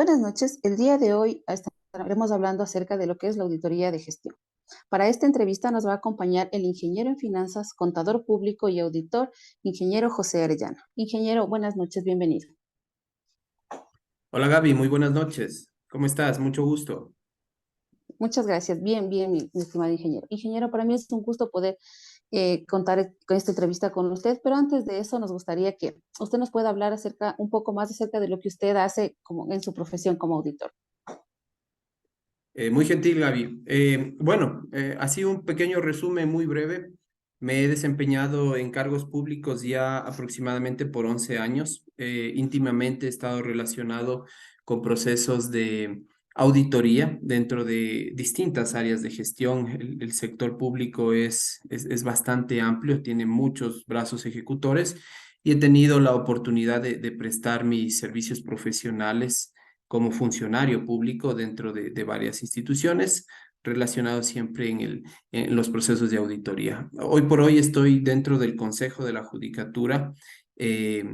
Buenas noches. El día de hoy estaremos hablando acerca de lo que es la auditoría de gestión. Para esta entrevista nos va a acompañar el ingeniero en finanzas, contador público y auditor, ingeniero José Arellano. Ingeniero, buenas noches, bienvenido. Hola Gaby, muy buenas noches. ¿Cómo estás? Mucho gusto. Muchas gracias. Bien, mi estimado ingeniero. Ingeniero, para mí es un gusto poder contar con esta entrevista con usted, pero antes de eso nos gustaría que usted nos pueda hablar un poco más acerca de lo que usted hace como, en su profesión como auditor. Muy gentil, Gaby. Así un pequeño resumen muy breve. Me he desempeñado en cargos públicos ya aproximadamente por 11 años. Íntimamente he estado relacionado con procesos de auditoría dentro de distintas áreas de gestión. El sector público es bastante amplio, tiene muchos brazos ejecutores y he tenido la oportunidad de prestar mis servicios profesionales como funcionario público dentro de varias instituciones relacionados siempre en los procesos de auditoría. Hoy por hoy estoy dentro del Consejo de la Judicatura eh,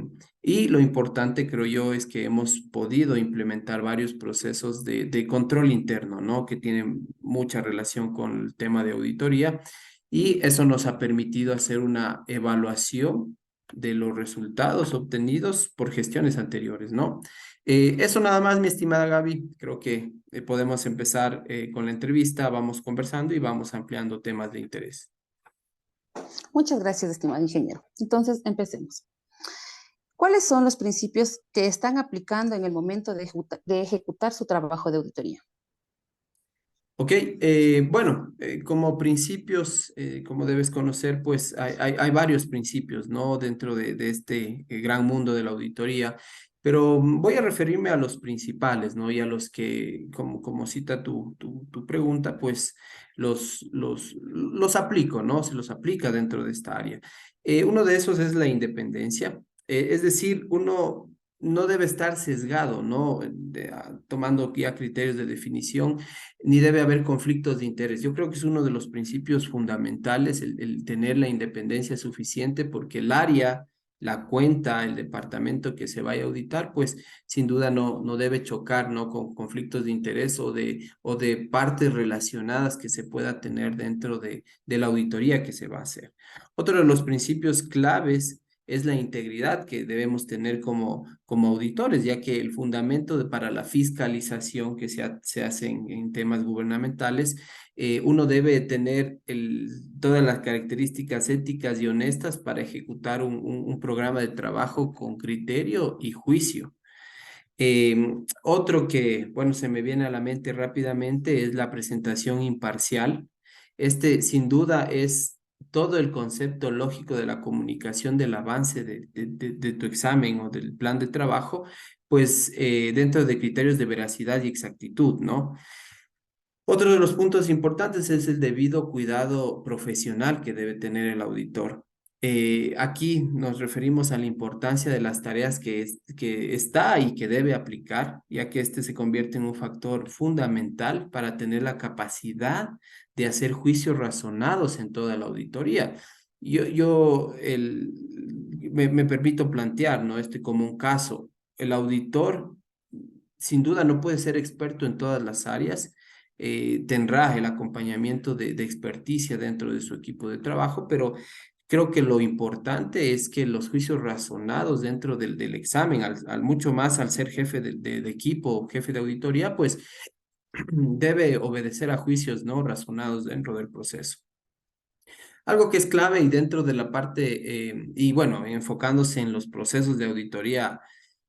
y lo importante, creo yo, es que hemos podido implementar varios procesos de control interno, ¿no? Que tienen mucha relación con el tema de auditoría y eso nos ha permitido hacer una evaluación de los resultados obtenidos por gestiones anteriores, ¿no? Eso nada más, mi estimada Gaby. Creo que podemos empezar con la entrevista, vamos conversando y vamos ampliando temas de interés. Muchas gracias, estimado ingeniero. Entonces, empecemos. ¿Cuáles son los principios que están aplicando en el momento de ejecutar su trabajo de auditoría? Ok, como principios, como debes conocer, pues hay varios principios, ¿no? Dentro de este gran mundo de la auditoría, pero voy a referirme a los principales, ¿no? Y a los que, como cita tu pregunta, pues los aplico, ¿no? Se los aplica dentro de esta área. Uno de esos es la independencia, es decir, uno no debe estar sesgado, ¿no? Tomando ya criterios de definición ni debe haber conflictos de interés. Yo creo que es uno de los principios fundamentales el tener la independencia suficiente porque el área, la cuenta, el departamento que se vaya a auditar, pues sin duda no debe chocar, ¿no? Con conflictos de interés o de partes relacionadas que se pueda tener dentro de la auditoría que se va a hacer. Otro de los principios claves es la integridad que debemos tener como auditores, ya que el fundamento para la fiscalización que se hace en temas gubernamentales, uno debe tener todas las características éticas y honestas para ejecutar un programa de trabajo con criterio y juicio. Otro que, bueno, se me viene a la mente rápidamente es la presentación imparcial. Este, sin duda, es todo el concepto lógico de la comunicación del avance de tu examen o del plan de trabajo, pues dentro de criterios de veracidad y exactitud, ¿no? Otro de los puntos importantes es el debido cuidado profesional que debe tener el auditor. Aquí nos referimos a la importancia de las tareas que está y que debe aplicar, ya que este se convierte en un factor fundamental para tener la capacidad de hacer juicios razonados en toda la auditoría. Me permito plantear, ¿no? Este como un caso. El auditor sin duda no puede ser experto en todas las áreas, tendrá el acompañamiento de experticia dentro de su equipo de trabajo, pero creo que lo importante es que los juicios razonados dentro del examen, mucho más al ser jefe de equipo, jefe de auditoría, pues debe obedecer a juicios no razonados dentro del proceso. Algo que es clave y dentro de la parte, y bueno, enfocándose en los procesos de auditoría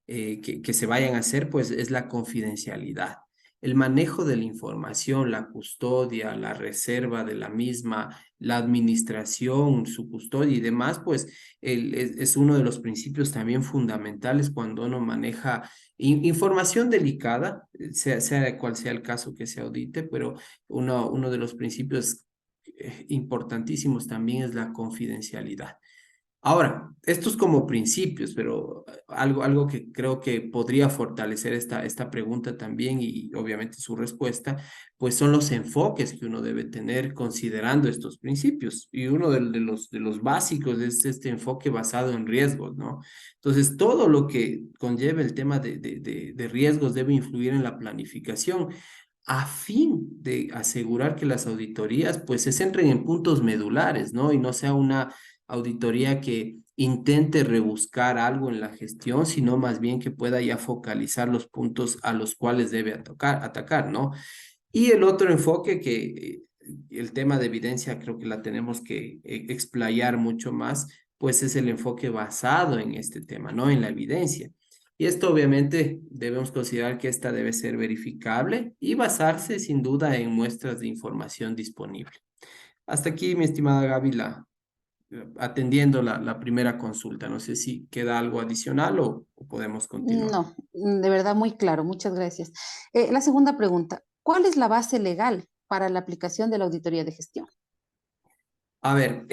que se vayan a hacer, pues es la confidencialidad. El manejo de la información, la custodia, la reserva de la misma, la administración, su custodia y demás, pues es uno de los principios también fundamentales cuando uno maneja información delicada, sea cual sea el caso que se audite, pero uno de los principios importantísimos también es la confidencialidad. Ahora, esto es como principios, pero algo que creo que podría fortalecer esta pregunta también y obviamente su respuesta, pues son los enfoques que uno debe tener considerando estos principios. Y uno de los básicos es este enfoque basado en riesgos, ¿no? Entonces, todo lo que conlleve el tema de riesgos debe influir en la planificación a fin de asegurar que las auditorías pues se centren en puntos medulares, ¿no? Y no sea una auditoría que intente rebuscar algo en la gestión, sino más bien que pueda ya focalizar los puntos a los cuales debe atacar, ¿no? Y el otro enfoque el tema de evidencia creo que la tenemos que explayar mucho más, pues es el enfoque basado en este tema, ¿no? En la evidencia. Y esto obviamente debemos considerar que esta debe ser verificable y basarse sin duda en muestras de información disponible. Hasta aquí, mi estimada Gaby, atendiendo la primera consulta. No sé si queda algo adicional o podemos continuar. No, de verdad muy claro, muchas gracias. La segunda pregunta, ¿cuál es la base legal para la aplicación de la auditoría de gestión? A ver,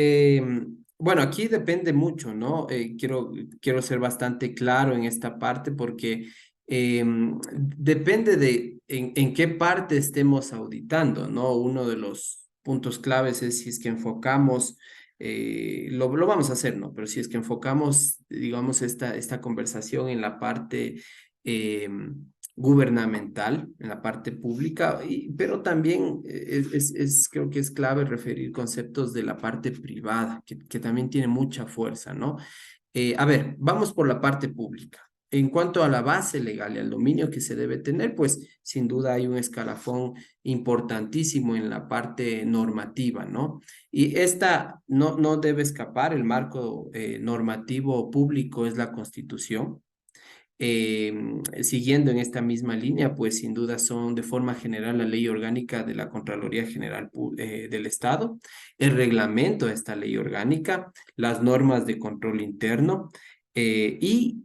bueno, aquí depende mucho, ¿no? Quiero ser bastante claro en esta parte porque depende de en qué parte estemos auditando, ¿no? Uno de los puntos claves es si es que enfocamos, lo vamos a hacer, ¿no? Pero si es que enfocamos, digamos, esta conversación en la parte gubernamental, en la parte pública, pero también creo que es clave referir conceptos de la parte privada, que también tiene mucha fuerza, ¿no? A ver, vamos por la parte pública. En cuanto a la base legal y al dominio que se debe tener, pues sin duda hay un escalafón importantísimo en la parte normativa, ¿no? Y esta no debe escapar, el marco normativo público es la Constitución. Siguiendo en esta misma línea, pues sin duda son de forma general la Ley Orgánica de la Contraloría General del Estado, el reglamento de esta ley orgánica, las normas de control interno y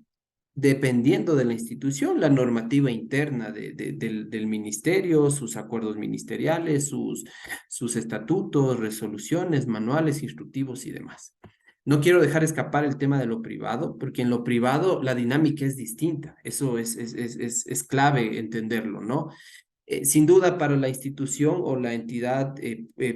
dependiendo de la institución, la normativa interna del ministerio, sus acuerdos ministeriales, sus estatutos, resoluciones, manuales instructivos y demás. No quiero dejar escapar el tema de lo privado, porque en lo privado la dinámica es distinta. Eso es clave entenderlo, ¿no? Sin duda para la institución o la entidad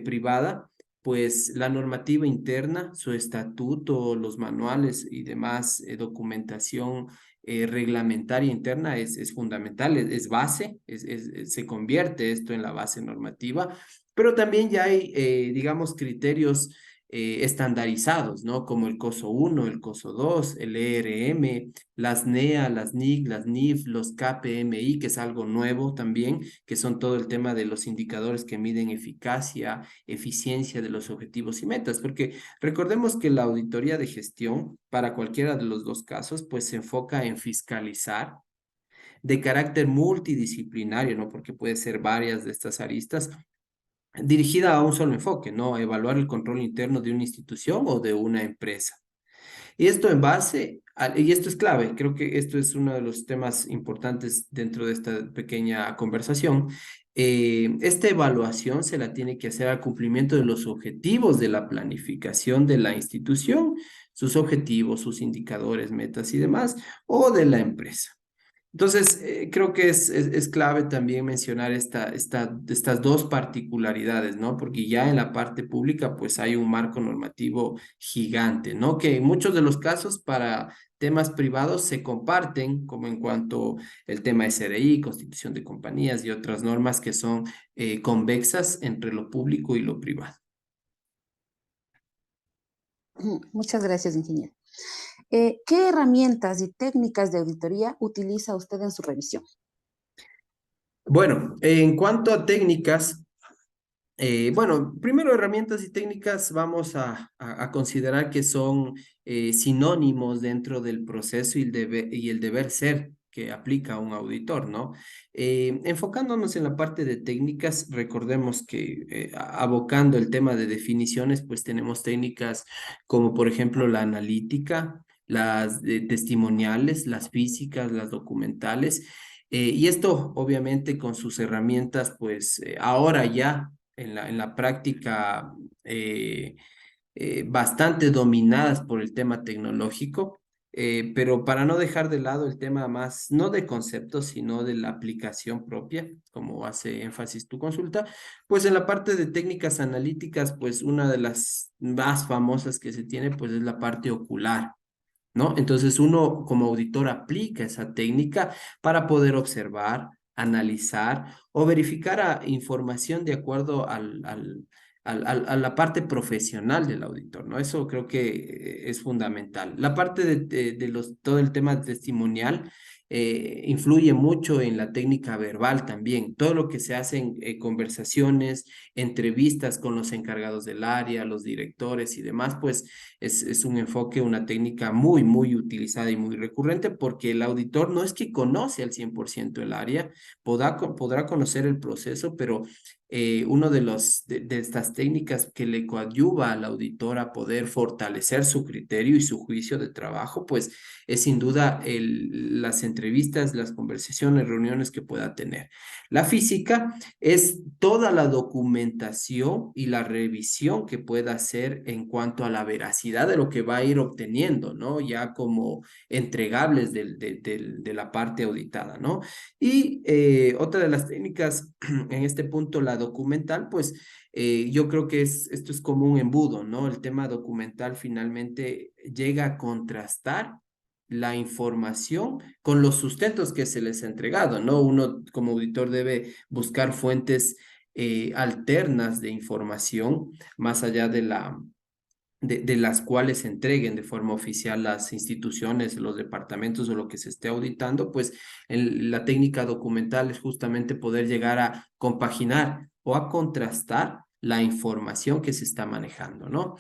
privada, pues la normativa interna, su estatuto, los manuales y demás documentación reglamentaria interna es fundamental, es base, se convierte esto en la base normativa, pero también ya hay, digamos, criterios estandarizados, ¿no? Como el COSO 1, el COSO 2, el ERM, las NEA, las NIC, las NIF, los KPMI, que es algo nuevo también, que son todo el tema de los indicadores que miden eficacia, eficiencia de los objetivos y metas, porque recordemos que la auditoría de gestión, para cualquiera de los dos casos, pues se enfoca en fiscalizar de carácter multidisciplinario, ¿no? Porque puede ser varias de estas aristas, dirigida a un solo enfoque, ¿no? A evaluar el control interno de una institución o de una empresa. Y esto y esto es clave, creo que esto es uno de los temas importantes dentro de esta pequeña conversación. Esta evaluación se la tiene que hacer al cumplimiento de los objetivos de la planificación de la institución, sus objetivos, sus indicadores, metas y demás, o de la empresa. Entonces, creo que es clave también mencionar estas dos particularidades, ¿no? Porque ya en la parte pública, pues hay un marco normativo gigante, ¿no? Que en muchos de los casos para temas privados se comparten, como en cuanto el tema SRI, constitución de compañías y otras normas que son convexas entre lo público y lo privado. Muchas gracias, ingeniero. ¿Qué herramientas y técnicas de auditoría utiliza usted en su revisión? Bueno, en cuanto a técnicas, bueno, primero herramientas y técnicas vamos a considerar que son sinónimos dentro del proceso y el deber ser que aplica un auditor, ¿no? Enfocándonos en la parte de técnicas, recordemos que abocando el tema de definiciones, pues tenemos técnicas como por ejemplo la analítica, las testimoniales, las físicas, las documentales. Y esto, obviamente, con sus herramientas, pues ahora ya en la práctica bastante dominadas por el tema tecnológico, pero para no dejar de lado el tema más, no de conceptos, sino de la aplicación propia, como hace énfasis tu consulta, pues en la parte de técnicas analíticas, pues una de las más famosas que se tiene, pues es la parte ocular. ¿No? Entonces uno como auditor aplica esa técnica para poder observar, analizar o verificar información de acuerdo a la parte profesional del auditor, ¿no? Eso creo que es fundamental. La parte todo el tema testimonial influye mucho en la técnica verbal también. Todo lo que se hace en conversaciones, entrevistas con los encargados del área, los directores y demás, pues es un enfoque, una técnica muy, muy utilizada y muy recurrente porque el auditor no es que conoce al 100% el área, podrá conocer el proceso, pero uno de estas técnicas que le coadyuva al auditor a poder fortalecer su criterio y su juicio de trabajo, pues es sin duda las entrevistas, las conversaciones, reuniones que pueda tener. La física es toda la documentación y la revisión que pueda hacer en cuanto a la veracidad de lo que va a ir obteniendo, ¿no? Ya como entregables de la parte auditada, ¿no? Y otra de las técnicas, en este punto, la documental, pues yo creo que esto es como un embudo, ¿no? El tema documental finalmente llega a contrastar la información con los sustentos que se les ha entregado, ¿no? Uno como auditor debe buscar fuentes alternas de información más allá de las cuales se entreguen de forma oficial las instituciones, los departamentos o lo que se esté auditando, pues la técnica documental es justamente poder llegar a compaginar o a contrastar la información que se está manejando, ¿no?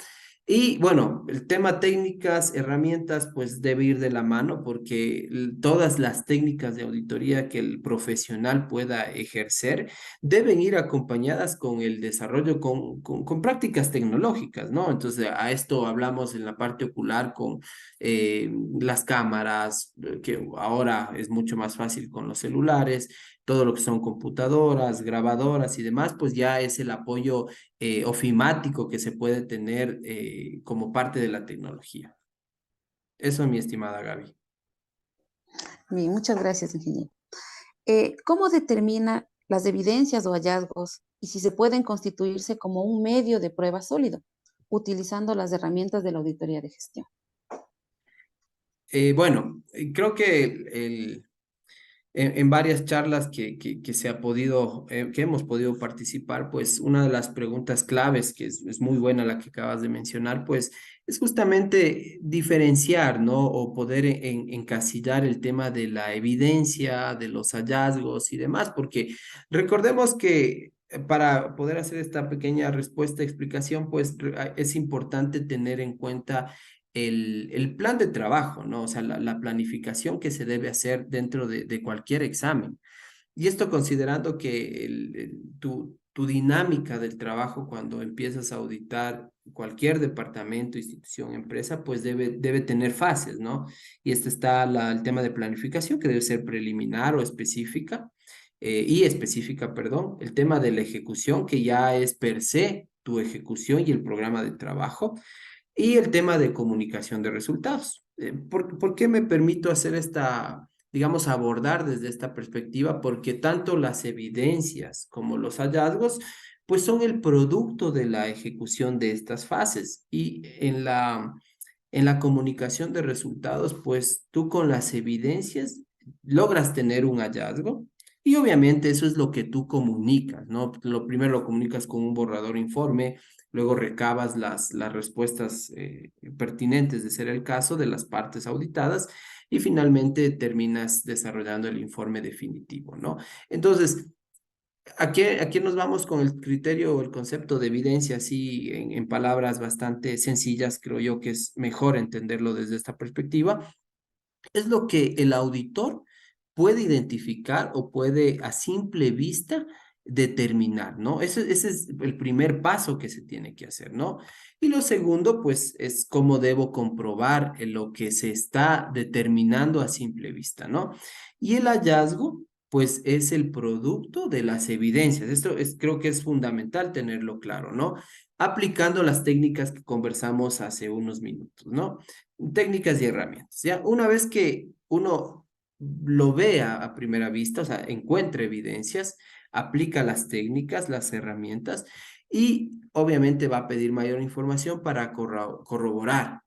Y bueno, el tema técnicas, herramientas, pues debe ir de la mano porque todas las técnicas de auditoría que el profesional pueda ejercer deben ir acompañadas con el desarrollo, con prácticas tecnológicas, ¿no? Entonces, a esto hablamos en la parte ocular con las cámaras, que ahora es mucho más fácil con los celulares, todo lo que son computadoras, grabadoras y demás, pues ya es el apoyo ofimático que se puede tener como parte de la tecnología. Eso, mi estimada Gaby. Bien, muchas gracias, ingeniero. ¿Cómo determina las evidencias o hallazgos y si se pueden constituirse como un medio de prueba sólido, utilizando las herramientas de la auditoría de gestión? Bueno, creo que en varias charlas que se ha podido, que hemos podido participar, pues una de las preguntas claves, que es muy buena la que acabas de mencionar, pues es justamente diferenciar, ¿no? O poder encasillar el tema de la evidencia, de los hallazgos y demás, porque recordemos que para poder hacer esta pequeña respuesta, explicación, pues es importante tener en cuenta el plan de trabajo, ¿no? O sea, la planificación que se debe hacer dentro de cualquier examen. Y esto considerando que tu dinámica del trabajo cuando empiezas a auditar cualquier departamento, institución, empresa, pues debe tener fases, ¿no? Y este está el tema de planificación, que debe ser preliminar o específica, y específica, perdón. El tema de la ejecución, que ya es per se tu ejecución y el programa de trabajo. Y el tema de comunicación de resultados. ¿Por qué me permito hacer digamos, abordar desde esta perspectiva? Porque tanto las evidencias como los hallazgos, pues son el producto de la ejecución de estas fases. Y en la comunicación de resultados, pues tú con las evidencias logras tener un hallazgo. Y obviamente eso es lo que tú comunicas, ¿no? Lo primero lo comunicas con un borrador informe, luego recabas las respuestas pertinentes de ser el caso de las partes auditadas y finalmente terminas desarrollando el informe definitivo, ¿no? Entonces, aquí nos vamos con el criterio o el concepto de evidencia, así en palabras bastante sencillas, creo yo que es mejor entenderlo desde esta perspectiva. Es lo que el auditor puede identificar o puede a simple vista determinar, ¿no? Ese es el primer paso que se tiene que hacer, ¿no? Y lo segundo, pues, es cómo debo comprobar lo que se está determinando a simple vista, ¿no? Y el hallazgo, pues, es el producto de las evidencias. Esto creo que es fundamental tenerlo claro, ¿no? aplicando las técnicas que conversamos hace unos minutos, ¿no? Técnicas y herramientas, ¿ya? Una vez que uno lo vea a primera vista, o sea, encuentra evidencias, aplica las técnicas, las herramientas y obviamente va a pedir mayor información para corroborar.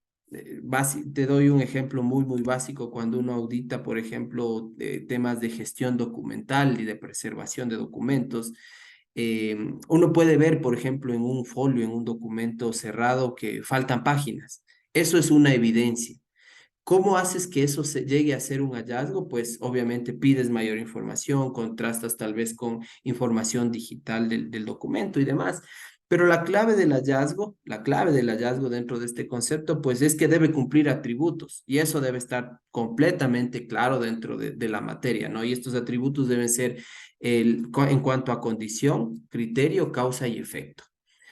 Te doy un ejemplo muy básico cuando uno audita, por ejemplo, temas de gestión documental y de preservación de documentos. Uno puede ver, por ejemplo, en un folio, en un documento cerrado, que faltan páginas. Eso es una evidencia. ¿Cómo haces que eso se llegue a ser un hallazgo? Pues obviamente pides mayor información, contrastas tal vez con información digital del documento y demás. Pero la clave del hallazgo dentro de este concepto, pues es que debe cumplir atributos y eso debe estar completamente claro dentro de la materia, ¿no? Y estos atributos deben ser en cuanto a condición, criterio, causa y efecto.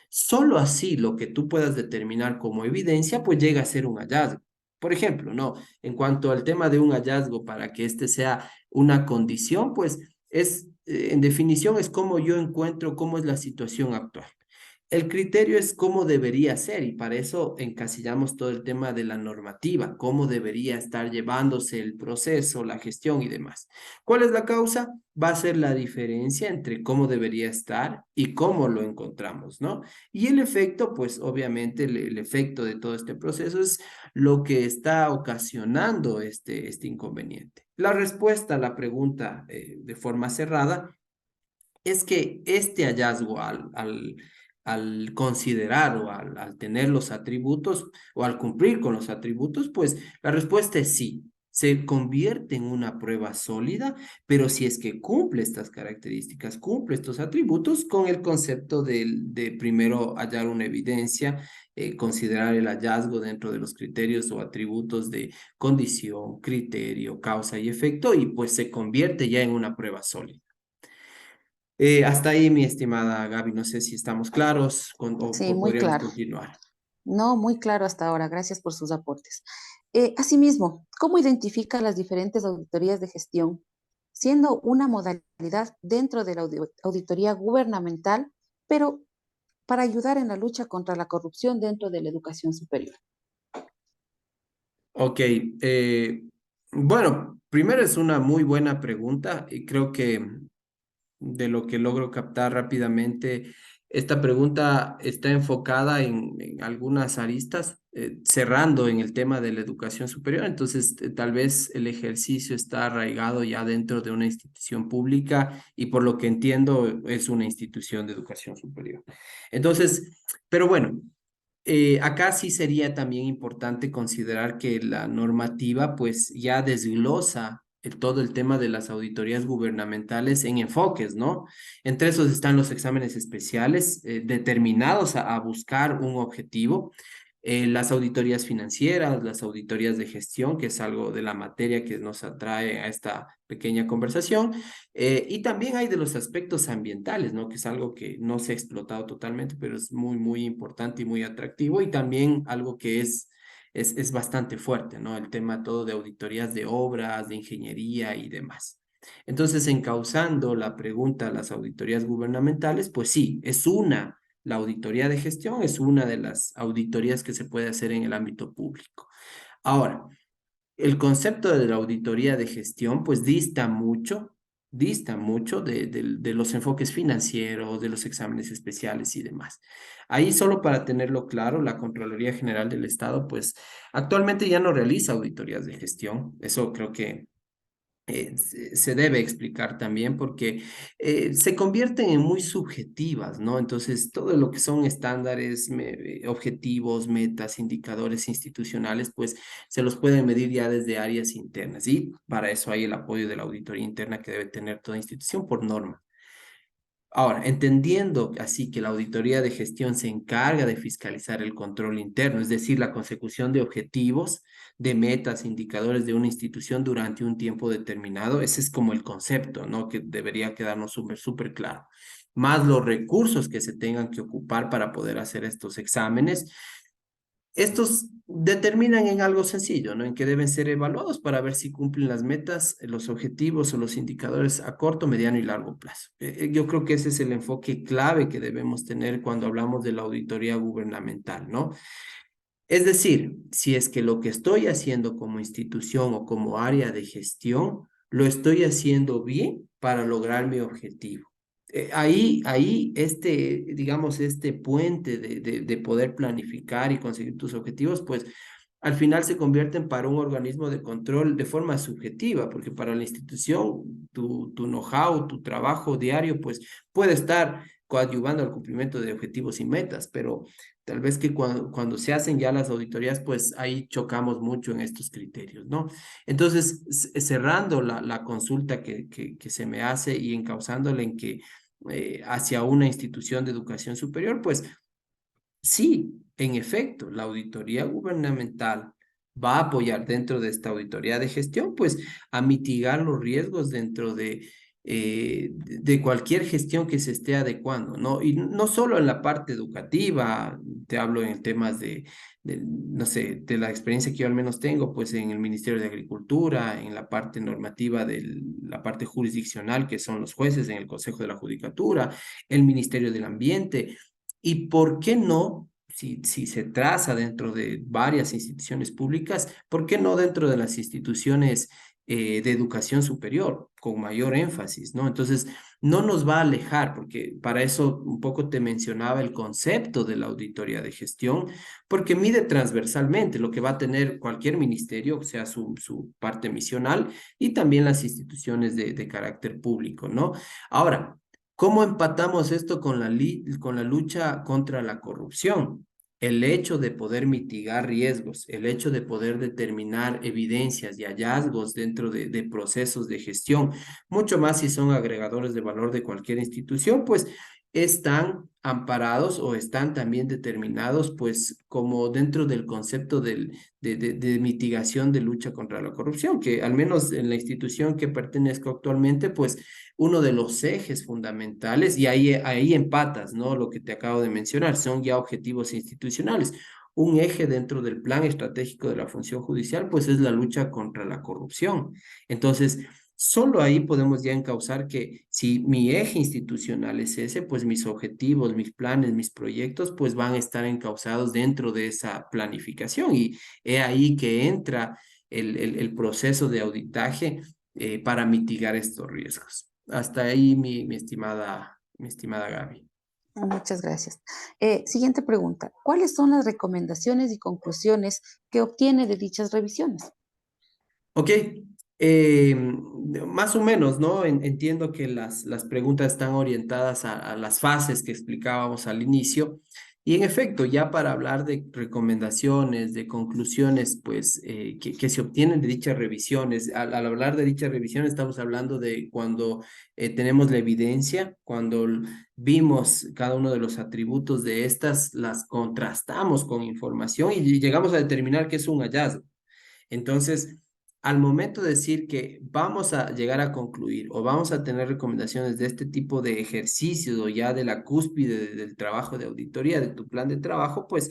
Solo así lo que tú puedas determinar como evidencia, pues llega a ser un hallazgo. Por ejemplo, no, en cuanto al tema de un hallazgo, para que este sea una condición, pues en definición, es cómo yo encuentro cómo es la situación actual. El criterio es cómo debería ser y para eso encasillamos todo el tema de la normativa, cómo debería estar llevándose el proceso, la gestión y demás. ¿Cuál es la causa? Va a ser la diferencia entre cómo debería estar y cómo lo encontramos, ¿no? Y el efecto, pues obviamente el efecto de todo este proceso es lo que está ocasionando este inconveniente. La respuesta a la pregunta de forma cerrada es que este hallazgo al considerar o al tener los atributos o al cumplir con los atributos, pues la respuesta es sí. Se convierte en una prueba sólida, pero si es que cumple estas características, cumple estos atributos con el concepto de primero hallar una evidencia, considerar el hallazgo dentro de los criterios o atributos de condición, criterio, causa y efecto, y pues se convierte ya en una prueba sólida. Hasta ahí, mi estimada Gaby, no sé si estamos claros Sí, o muy podríamos claro. continuar. No, muy claro hasta ahora. Gracias por sus aportes. Asimismo, ¿cómo identifica las diferentes auditorías de gestión, siendo una modalidad dentro de la auditoría gubernamental, pero para ayudar en la lucha contra la corrupción dentro de la educación superior? Ok, bueno, primero es una muy buena pregunta y creo que de lo que logro captar rápidamente, esta pregunta está enfocada en algunas aristas, cerrando en el tema de la educación superior. Entonces, tal vez el ejercicio está arraigado ya dentro de una institución pública y por lo que entiendo es una institución de educación superior. Entonces, pero bueno. Acá sí sería también importante considerar que la normativa pues ya desglosa todo el tema de las auditorías gubernamentales en enfoques, ¿no? Entre esos están los exámenes especiales determinados a buscar un objetivo, las auditorías financieras, las auditorías de gestión, que es algo de la materia que nos atrae a esta pequeña conversación, y también hay de los aspectos ambientales, ¿no? Que es algo que no se ha explotado totalmente, pero es muy importante y muy atractivo, y también algo que es bastante fuerte, ¿no? El tema todo de auditorías de obras, de ingeniería y demás. Entonces, encauzando la pregunta a las auditorías gubernamentales, pues sí, la auditoría de gestión es una de las auditorías que se puede hacer en el ámbito público. Ahora, el concepto de la auditoría de gestión, pues dista mucho de los enfoques financieros, de los exámenes especiales y demás. Ahí solo para tenerlo claro, la Contraloría General del Estado, pues actualmente ya no realiza auditorías de gestión. Eso creo que se debe explicar también porque se convierten en muy subjetivas, ¿no? Entonces, todo lo que son estándares, objetivos, metas, indicadores institucionales, pues se los pueden medir ya desde áreas internas y para eso hay el apoyo de la auditoría interna que debe tener toda institución por norma. Ahora, entendiendo así que la auditoría de gestión se encarga de fiscalizar el control interno, es decir, la consecución de objetivos, de metas, indicadores de una institución durante un tiempo determinado, ese es como el concepto, ¿no? Que debería quedarnos súper claro. Más los recursos que se tengan que ocupar para poder hacer estos exámenes. Estos determinan en algo sencillo, ¿no? En que deben ser evaluados para ver si cumplen las metas, los objetivos o los indicadores a corto, mediano y largo plazo. Yo creo que ese es el enfoque clave que debemos tener cuando hablamos de la auditoría gubernamental, ¿no? Es decir, si es que lo que estoy haciendo como institución o como área de gestión, lo estoy haciendo bien para lograr mi objetivo. Digamos, este puente de poder planificar y conseguir tus objetivos, pues al final se convierten para un organismo de control de forma subjetiva, porque para la institución tu know-how, tu trabajo diario, pues puede estar coadyuvando al cumplimiento de objetivos y metas, pero tal vez que cuando se hacen ya las auditorías, pues ahí chocamos mucho en estos criterios, ¿no? Entonces, cerrando la consulta que se me hace y encauzándola en que hacia una institución de educación superior, pues sí, en efecto, la auditoría gubernamental va a apoyar dentro de esta auditoría de gestión, pues a mitigar los riesgos dentro de cualquier gestión que se esté adecuando, ¿no? Y no solo en la parte educativa, te hablo en temas no sé, de la experiencia que yo al menos tengo, pues en el Ministerio de Agricultura, en la parte normativa de la parte jurisdiccional, que son los jueces, en el Consejo de la Judicatura, el Ministerio del Ambiente. ¿Y por qué no, si se traza dentro de varias instituciones públicas, por qué no dentro de las instituciones de educación superior, con mayor énfasis, ¿no? Entonces, no nos va a alejar, porque para eso un poco te mencionaba el concepto de la auditoría de gestión, porque mide transversalmente lo que va a tener cualquier ministerio, o sea, su parte misional, y también las instituciones de carácter público, ¿no? Ahora, ¿cómo empatamos esto con con la lucha contra la corrupción? El hecho de poder mitigar riesgos, el hecho de poder determinar evidencias y hallazgos dentro de procesos de gestión, mucho más si son agregadores de valor de cualquier institución, pues están amparados o están también determinados, pues como dentro del concepto de mitigación de lucha contra la corrupción, que al menos en la institución que pertenezco actualmente, pues uno de los ejes fundamentales, y ahí empatas, ¿no? Lo que te acabo de mencionar, son ya objetivos institucionales. Un eje dentro del plan estratégico de la función judicial, pues es la lucha contra la corrupción. Entonces, solo ahí podemos ya encauzar que si mi eje institucional es ese, pues mis objetivos, mis planes, mis proyectos, pues van a estar encauzados dentro de esa planificación. Y es ahí que entra el proceso de auditaje para mitigar estos riesgos. Hasta ahí, mi estimada Gaby. Muchas gracias. Siguiente pregunta. ¿Cuáles son las recomendaciones y conclusiones que obtiene de dichas revisiones? Ok, más o menos, ¿no? Entiendo que las preguntas están orientadas a las fases que explicábamos al inicio. Y en efecto, ya para hablar de recomendaciones, de conclusiones, pues, que se obtienen de dichas revisiones, al hablar de dichas revisiones estamos hablando de cuando tenemos la evidencia, cuando vimos cada uno de los atributos de estas, las contrastamos con información y llegamos a determinar que es un hallazgo. Entonces, al momento de decir que vamos a llegar a concluir o vamos a tener recomendaciones de este tipo de ejercicios o ya de la cúspide del trabajo de auditoría, de tu plan de trabajo, pues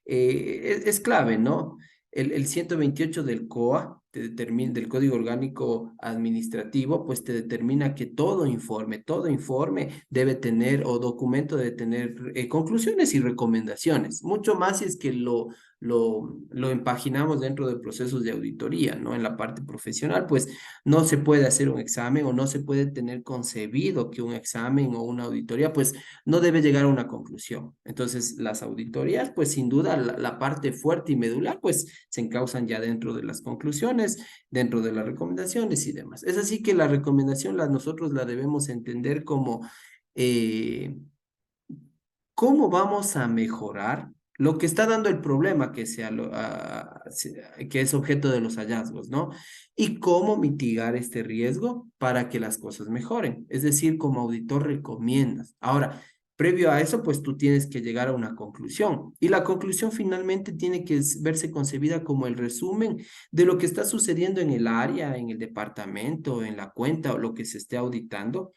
es clave, ¿no? El 128 del COA, del Código Orgánico Administrativo, pues te determina que todo informe debe tener o documento debe tener conclusiones y recomendaciones, mucho más si es que lo empaginamos dentro de procesos de auditoría, ¿no? En la parte profesional, pues no se puede hacer un examen o no se puede tener concebido que un examen o una auditoría, pues no debe llegar a una conclusión. Entonces, las auditorías, pues sin duda, la parte fuerte y medular, pues se encausan ya dentro de las conclusiones, dentro de las recomendaciones y demás. Es así que la recomendación nosotros la debemos entender como... Eh, ¿cómo vamos a mejorar lo que está dando el problema que es objeto de los hallazgos, ¿no? Y cómo mitigar este riesgo para que las cosas mejoren. Es decir, como auditor recomiendas. Ahora, previo a eso, pues tú tienes que llegar a una conclusión. Y la conclusión finalmente tiene que verse concebida como el resumen de lo que está sucediendo en el área, en el departamento, en la cuenta o lo que se esté auditando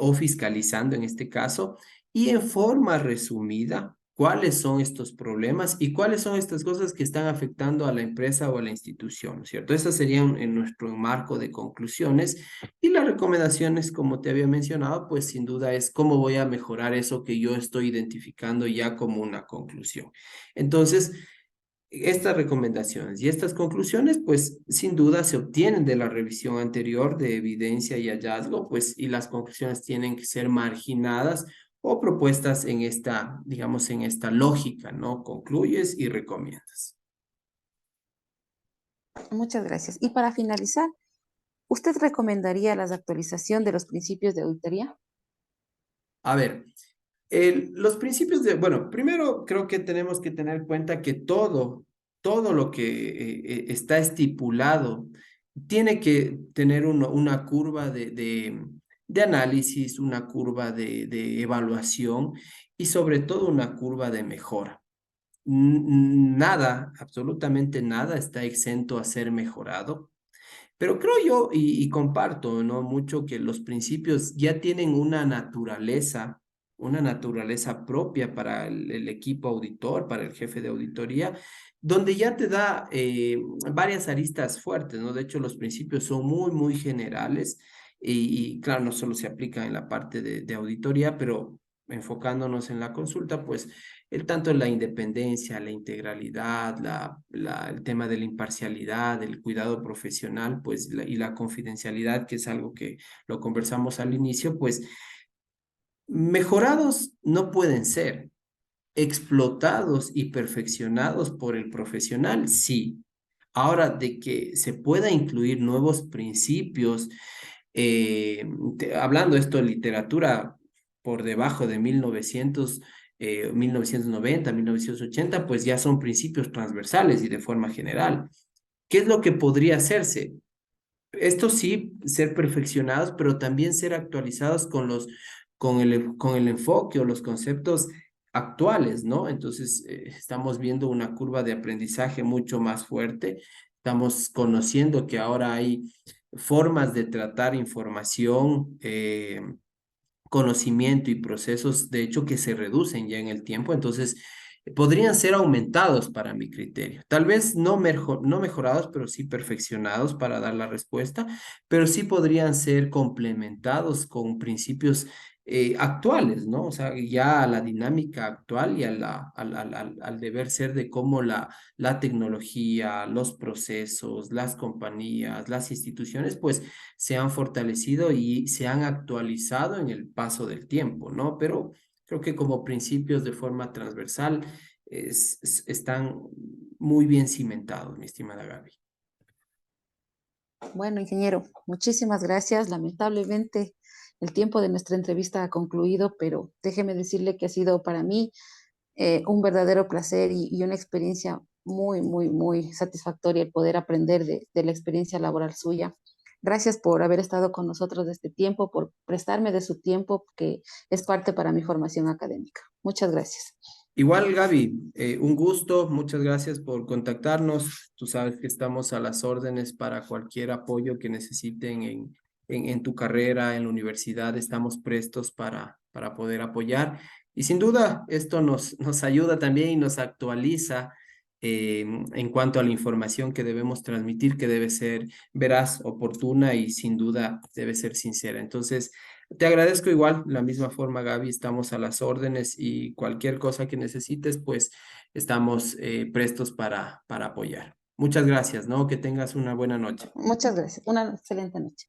o fiscalizando en este caso, y en forma resumida, cuáles son estos problemas y cuáles son estas cosas que están afectando a la empresa o a la institución, ¿no es cierto? Esas serían en nuestro marco de conclusiones y las recomendaciones, como te había mencionado, pues sin duda es cómo voy a mejorar eso que yo estoy identificando ya como una conclusión. Entonces, estas recomendaciones y estas conclusiones, pues sin duda se obtienen de la revisión anterior de evidencia y hallazgo, pues y las conclusiones tienen que ser marginadas o propuestas en esta, digamos, en esta lógica, ¿no? Concluyes y recomiendas. Muchas gracias. Y para finalizar, ¿usted recomendaría la actualización de los principios de auditoría? A ver, los principios de, bueno, primero creo que tenemos que tener en cuenta que todo lo que está estipulado tiene que tener una curva de análisis, una curva de evaluación y sobre todo una curva de mejora. Nada, absolutamente nada está exento a ser mejorado. Pero creo yo y comparto, ¿no? Mucho que los principios ya tienen una naturaleza propia para el equipo auditor, para el jefe de auditoría, donde ya te da varias aristas fuertes, ¿no? De hecho, los principios son muy, muy generales y claro, no solo se aplican en la parte de auditoría, pero enfocándonos en la consulta, pues el tanto la independencia, la integralidad, el tema de la imparcialidad, el cuidado profesional, pues, y la confidencialidad, que es algo que lo conversamos al inicio, pues, mejorados no pueden ser, explotados y perfeccionados por el profesional, sí. Ahora, de que se pueda incluir nuevos principios, hablando esto de literatura por debajo de 1990, 1980, pues ya son principios transversales y de forma general. ¿Qué es lo que podría hacerse? Esto sí, ser perfeccionados, pero también ser actualizados con el enfoque o los conceptos actuales, ¿no? Entonces, estamos viendo una curva de aprendizaje mucho más fuerte. Estamos conociendo que ahora hay formas de tratar información, conocimiento y procesos, de hecho, que se reducen ya en el tiempo. Entonces, podrían ser aumentados para mi criterio. Tal vez no mejorados, pero sí perfeccionados para dar la respuesta, pero sí podrían ser complementados con principios actuales, ¿no? O sea, ya a la dinámica actual y al deber ser de cómo la tecnología, los procesos, las compañías, las instituciones, pues se han fortalecido y se han actualizado en el paso del tiempo, ¿no? Pero creo que como principios de forma transversal están muy bien cimentados, mi estimada Gaby. Bueno, ingeniero, muchísimas gracias. Lamentablemente, el tiempo de nuestra entrevista ha concluido, pero déjeme decirle que ha sido para mí un verdadero placer y una experiencia muy, muy, muy satisfactoria el poder aprender de la experiencia laboral suya. Gracias por haber estado con nosotros de este tiempo, por prestarme de su tiempo, que es parte para mi formación académica. Muchas gracias. Igual, Gaby, un gusto, muchas gracias por contactarnos. Tú sabes que estamos a las órdenes para cualquier apoyo que necesiten en tu carrera, en la universidad, estamos prestos para poder apoyar. Y sin duda, esto nos ayuda también y nos actualiza en cuanto a la información que debemos transmitir, que debe ser veraz, oportuna y sin duda debe ser sincera. Entonces, te agradezco igual, la misma forma, Gaby, estamos a las órdenes y cualquier cosa que necesites, pues estamos prestos para apoyar. Muchas gracias, ¿no? Que tengas una buena noche. Muchas gracias. Una excelente noche.